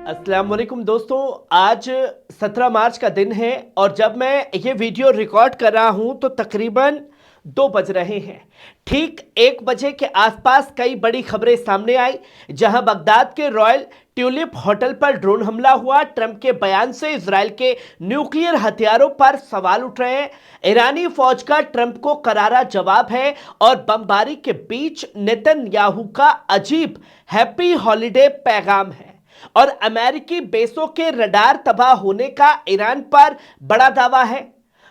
अस्सलाम वालेकुम दोस्तों। आज 17 मार्च का दिन है और जब मैं ये वीडियो रिकॉर्ड कर रहा हूं तो तकरीबन 2 बज रहे हैं। ठीक 1 बजे के आसपास कई बड़ी खबरें सामने आई, जहां बगदाद के रॉयल ट्यूलिप होटल पर ड्रोन हमला हुआ। ट्रंप के बयान से इजराइल के न्यूक्लियर हथियारों पर सवाल उठ रहे हैं। ईरानी फौज का ट्रंप को करारा जवाब है और बमबारी के बीच नेतन्याहू का अजीब हैप्पी हॉलिडे पैगाम है और अमेरिकी बेसों के रडार तबाह होने का ईरान पर बड़ा दावा है।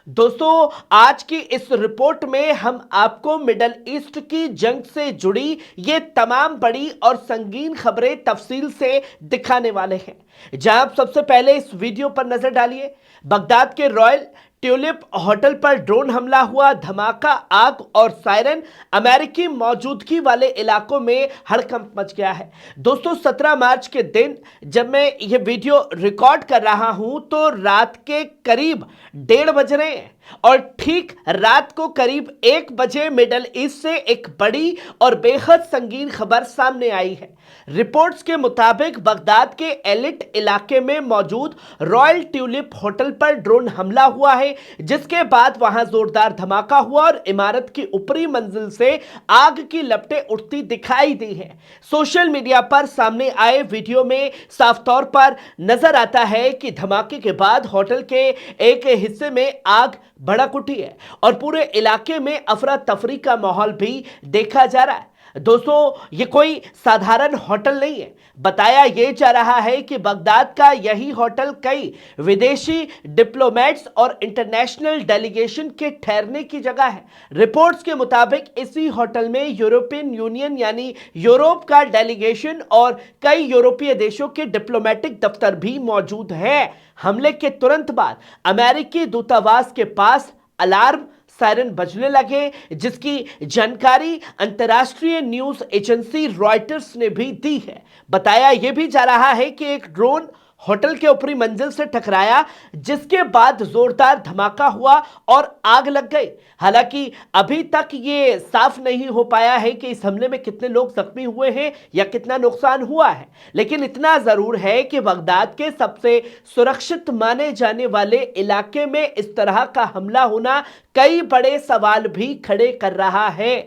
दोस्तों, आज की इस रिपोर्ट में हम आपको मिडल ईस्ट की जंग से जुड़ी ये तमाम बड़ी और संगीन खबरें तफसील से दिखाने वाले हैं। जहां आप सबसे पहले इस वीडियो पर नजर डालिए। बगदाद के रॉयल ट्यूलिप होटल पर ड्रोन हमला हुआ, धमाका, आग और सायरन, अमेरिकी मौजूदगी वाले इलाकों में हड़कंप मच गया है। दोस्तों, 17 मार्च के दिन जब मैं ये वीडियो रिकॉर्ड कर रहा हूं तो रात के करीब 1:30 बज रहे हैं और ठीक रात को करीब 1 बजे मिडल ईस्ट से एक बड़ी और बेहद संगीन खबर सामने आई है। रिपोर्ट्स के मुताबिक बगदाद के एलिट इलाके में मौजूद रॉयल ट्यूलिप होटल पर ड्रोन हमला हुआ है, जिसके बाद वहां जोरदार धमाका हुआ और इमारत की ऊपरी मंजिल से आग की लपटें उठती दिखाई दी है। सोशल मीडिया पर सामने आए वीडियो में साफ तौर पर नजर आता है कि धमाके के बाद होटल के एक हिस्से में आग भड़क उठी है और पूरे इलाके में अफरा तफरी का माहौल भी देखा जा रहा है। दोस्तों, ये कोई साधारण होटल नहीं है। बताया यह जा रहा है कि बगदाद का यही होटल कई विदेशी डिप्लोमेट्स और इंटरनेशनल डेलीगेशन के ठहरने की जगह है। रिपोर्ट्स के मुताबिक इसी होटल में यूरोपियन यूनियन यानी यूरोप का डेलीगेशन और कई यूरोपीय देशों के डिप्लोमेटिक दफ्तर भी मौजूद है। हमले के तुरंत बाद अमेरिकी दूतावास के पास अलार्म सायरन बजने लगे, जिसकी जानकारी अंतर्राष्ट्रीय न्यूज एजेंसी रॉयटर्स ने भी दी है। बताया यह भी जा रहा है कि एक ड्रोन होटल के ऊपरी मंजिल से टकराया, जिसके बाद जोरदार धमाका हुआ और आग लग गई। हालांकि अभी तक ये साफ नहीं हो पाया है कि इस हमले में कितने लोग जख्मी हुए हैं या कितना नुकसान हुआ है, लेकिन इतना जरूर है कि बगदाद के सबसे सुरक्षित माने जाने वाले इलाके में इस तरह का हमला होना कई बड़े सवाल भी खड़े कर रहा है।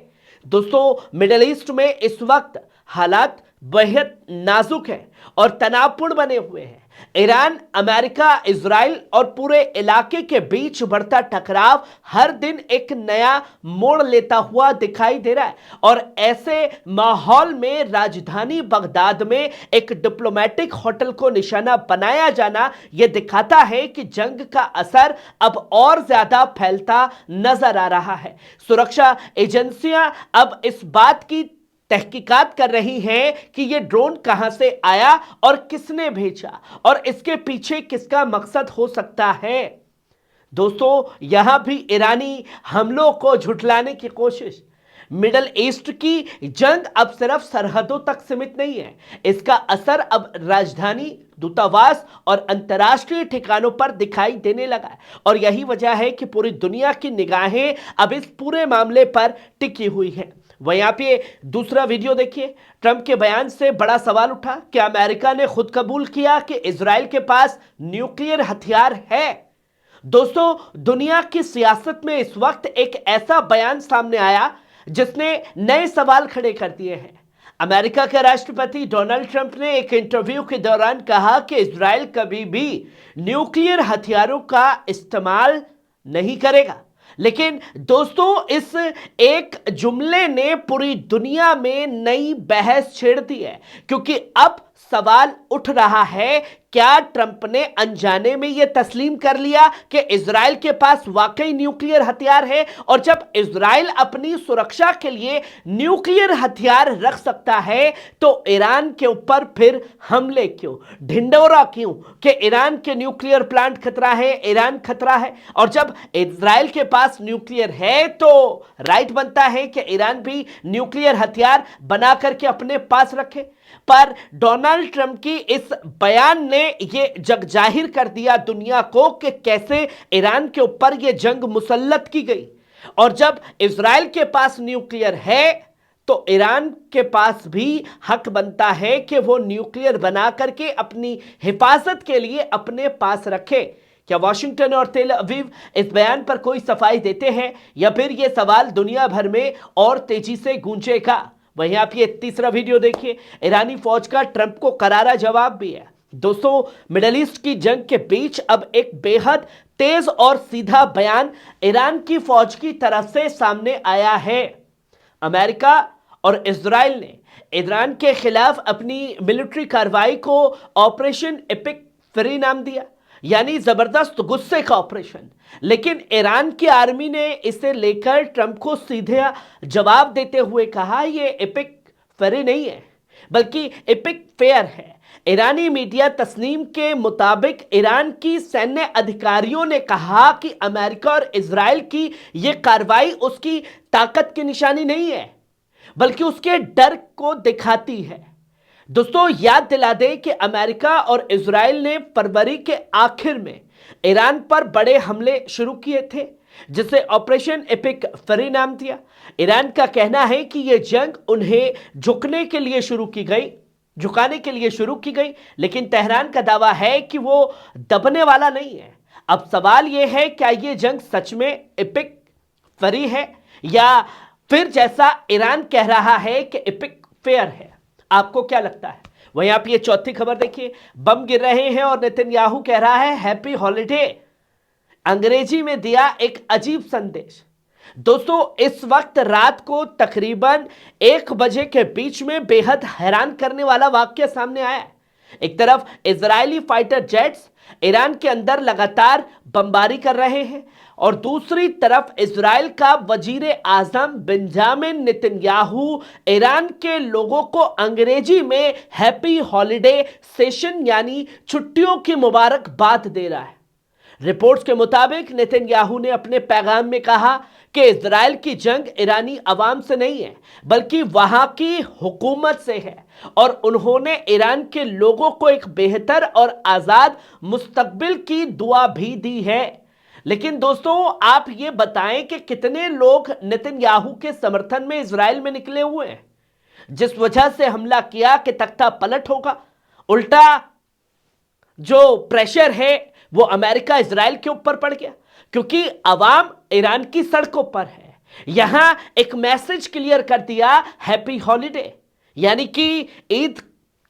दोस्तों, मिडिल ईस्ट में इस वक्त हालात बेहद नाजुक है और तनावपूर्ण बने हुए हैं। ईरान, अमेरिका, इजराइल और पूरे इलाके के बीच बढ़ता टकराव हर दिन एक नया मोड़ लेता हुआ दिखाई दे रहा है और ऐसे माहौल में राजधानी बगदाद में एक डिप्लोमेटिक होटल को निशाना बनाया जाना यह दिखाता है कि जंग का असर अब और ज्यादा फैलता नजर आ रहा है। सुरक्षा एजेंसियां अब इस बात की तहकीकात कर रही हैं कि यह ड्रोन कहां से आया और किसने भेजा और इसके पीछे किसका मकसद हो सकता है। दोस्तों, यहां भी ईरानी हमलों को झुठलाने की कोशिश। मिडल ईस्ट की जंग अब सिर्फ सरहदों तक सीमित नहीं है, इसका असर अब राजधानी, दूतावास और अंतर्राष्ट्रीय ठिकानों पर दिखाई देने लगा है और यही वजह है कि पूरी दुनिया की निगाहें अब इस पूरे मामले पर टिकी हुई हैं। वहीं आप ये दूसरा वीडियो देखिए। ट्रंप के बयान से बड़ा सवाल उठा कि अमेरिका ने खुद कबूल किया कि इजराइल के पास न्यूक्लियर हथियार है। दोस्तों, दुनिया की सियासत में इस वक्त एक ऐसा बयान सामने आया जिसने नए सवाल खड़े कर दिए हैं। अमेरिका के राष्ट्रपति डोनाल्ड ट्रंप ने एक इंटरव्यू के दौरान कहा कि इजराइल कभी भी न्यूक्लियर हथियारों का इस्तेमाल नहीं करेगा। लेकिन दोस्तों, इस एक जुमले ने पूरी दुनिया में नई बहस छेड़ दी है, क्योंकि अब सवाल उठ रहा है, क्या ट्रंप ने अनजाने में यह तस्लीम कर लिया कि इजराइल के पास वाकई न्यूक्लियर हथियार है? और जब इजराइल अपनी सुरक्षा के लिए न्यूक्लियर हथियार रख सकता है तो ईरान के ऊपर फिर हमले क्यों, ढिंडोरा क्यों कि ईरान के न्यूक्लियर प्लांट खतरा है, ईरान खतरा है? और जब इजराइल के पास न्यूक्लियर है तो राइट बनता है कि ईरान भी न्यूक्लियर हथियार बना करके अपने पास रखे। पर डोनाल्ड ट्रंप की इस बयान ने यह जग जाहिर कर दिया दुनिया को कि कैसे ईरान के ऊपर यह जंग मुसल्लत की गई। और जब इजराइल के पास न्यूक्लियर है तो ईरान के पास भी हक बनता है कि वो न्यूक्लियर बना करके अपनी हिफाजत के लिए अपने पास रखे। क्या वाशिंगटन और तेल अवीव इस बयान पर कोई सफाई देते हैं या फिर यह सवाल दुनिया भर में और तेजी से गूंजेगा? वहीं आप ये तीसरा वीडियो देखिए, ईरानी फौज का ट्रंप को करारा जवाब भी है। दोस्तों, मिडिल ईस्ट की जंग के बीच अब एक बेहद तेज और सीधा बयान ईरान की फौज की तरफ से सामने आया है। अमेरिका और इजराइल ने ईरान के खिलाफ अपनी मिलिट्री कार्रवाई को ऑपरेशन एपिक फ्री नाम दिया, यानी जबरदस्त गुस्से का ऑपरेशन। लेकिन ईरान की आर्मी ने इसे लेकर ट्रंप को सीधे जवाब देते हुए कहा, यह एपिक फेरी नहीं है बल्कि एपिक फेयर है। ईरानी मीडिया तस्नीम के मुताबिक ईरान की सैन्य अधिकारियों ने कहा कि अमेरिका और इजराइल की यह कार्रवाई उसकी ताकत की निशानी नहीं है बल्कि उसके डर को दिखाती है। दोस्तों, याद दिला दें कि अमेरिका और इजराइल ने फरवरी के आखिर में ईरान पर बड़े हमले शुरू किए थे, जिसे ऑपरेशन एपिक फेरी नाम दिया। ईरान का कहना है कि यह जंग उन्हें झुकाने के लिए शुरू की गई, लेकिन तेहरान का दावा है कि वो दबने वाला नहीं है। अब सवाल यह है, क्या यह जंग सच में एपिक फेरी है या फिर जैसा ईरान कह रहा है कि एपिक फेयर है? आपको क्या लगता है? वहीं आप ये चौथी खबर देखिए, बम गिर रहे हैं और नेतन्याहू कह रहा है हैप्पी हॉलिडे। अंग्रेजी में दिया एक अजीब संदेश। दोस्तों, इस वक्त रात को तकरीबन 1 बजे के बीच में बेहद हैरान करने वाला वाक्य सामने आया है। एक तरफ इजरायली फाइटर जेट्स ईरान के अंदर लगातार बमबारी कर रहे हैं और दूसरी तरफ इजराइल का वजीर आजम बेंजामिन नेतन्याहू ईरान के लोगों को अंग्रेजी में हैप्पी हॉलिडे सेशन यानी छुट्टियों की मुबारकबाद दे रहा है। रिपोर्ट्स के मुताबिक नेतन्याहू ने अपने पैगाम में कहा कि इजराइल की जंग ईरानी अवाम से नहीं है बल्कि वहां की हुकूमत से है और उन्होंने ईरान के लोगों को एक बेहतर और आजाद मुस्तकबिल की दुआ भी दी है। लेकिन दोस्तों, आप ये बताएं कि कितने लोग नेतन्याहू के समर्थन में इजराइल में निकले हुए हैं, जिस वजह से हमला किया कि तख्ता पलट होगा। उल्टा जो प्रेशर है वो अमेरिका इजराइल के ऊपर पड़ गया क्योंकि अवाम ईरान की सड़कों पर है। यहां एक मैसेज क्लियर कर दिया, हैप्पी हॉलिडे, यानी कि ईद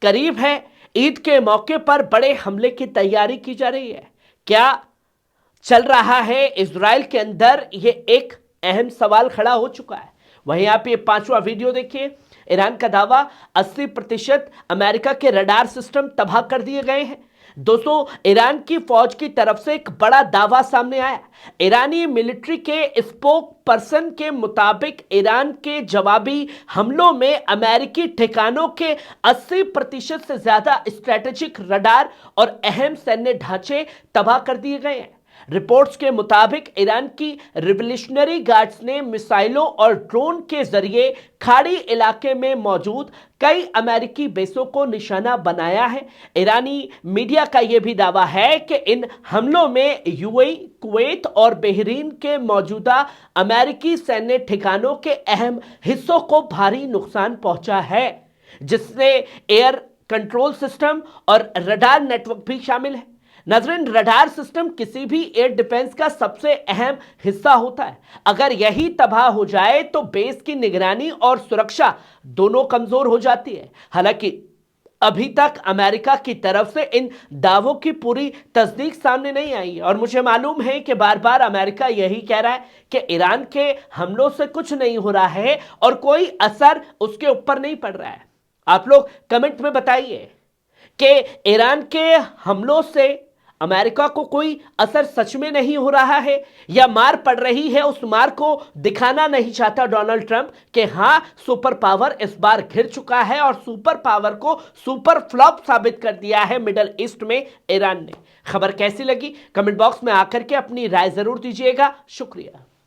करीब है। ईद के मौके पर बड़े हमले की तैयारी की जा रही है। क्या चल रहा है इजराइल के अंदर? यह एक अहम सवाल खड़ा हो चुका है। वहीं आप ये 5वां वीडियो देखिए, ईरान का दावा 80% अमेरिका के रडार सिस्टम तबाह कर दिए गए हैं। दोस्तों, ईरान की फौज की तरफ से एक बड़ा दावा सामने आया। ईरानी मिलिट्री के स्पोक पर्सन के मुताबिक ईरान के जवाबी हमलों में अमेरिकी ठिकानों के 80% से ज्यादा स्ट्रेटेजिक रडार और अहम सैन्य ढांचे तबाह कर दिए गए हैं। रिपोर्ट्स के मुताबिक ईरान की रिवोल्यूशनरी गार्ड्स ने मिसाइलों और ड्रोन के जरिए खाड़ी इलाके में मौजूद कई अमेरिकी बेसों को निशाना बनाया है। ईरानी मीडिया का यह भी दावा है कि इन हमलों में यूएई, कुवैत और बहरीन के मौजूदा अमेरिकी सैन्य ठिकानों के अहम हिस्सों को भारी नुकसान पहुंचा है, जिससे एयर कंट्रोल सिस्टम और रडार नेटवर्क भी शामिल है। नाज़रीन, रडार सिस्टम किसी भी एयर डिफेंस का सबसे अहम हिस्सा होता है। अगर यही तबाह हो जाए तो बेस की निगरानी और सुरक्षा दोनों कमजोर हो जाती है। हालांकि अभी तक अमेरिका की तरफ से इन दावों की पूरी तस्दीक सामने नहीं आई और मुझे मालूम है कि बार बार अमेरिका यही कह रहा है कि ईरान के हमलों से कुछ नहीं हो रहा है और कोई असर उसके ऊपर नहीं पड़ रहा है। आप लोग कमेंट में बताइए कि ईरान के हमलों से अमेरिका को कोई असर सच में नहीं हो रहा है या मार पड़ रही है। उस मार को दिखाना नहीं चाहता डोनाल्ड ट्रंप कि हां, सुपर पावर इस बार घिर चुका है और सुपर पावर को सुपर फ्लॉप साबित कर दिया है मिडिल ईस्ट में ईरान ने। खबर कैसी लगी कमेंट बॉक्स में आकर के अपनी राय जरूर दीजिएगा। शुक्रिया।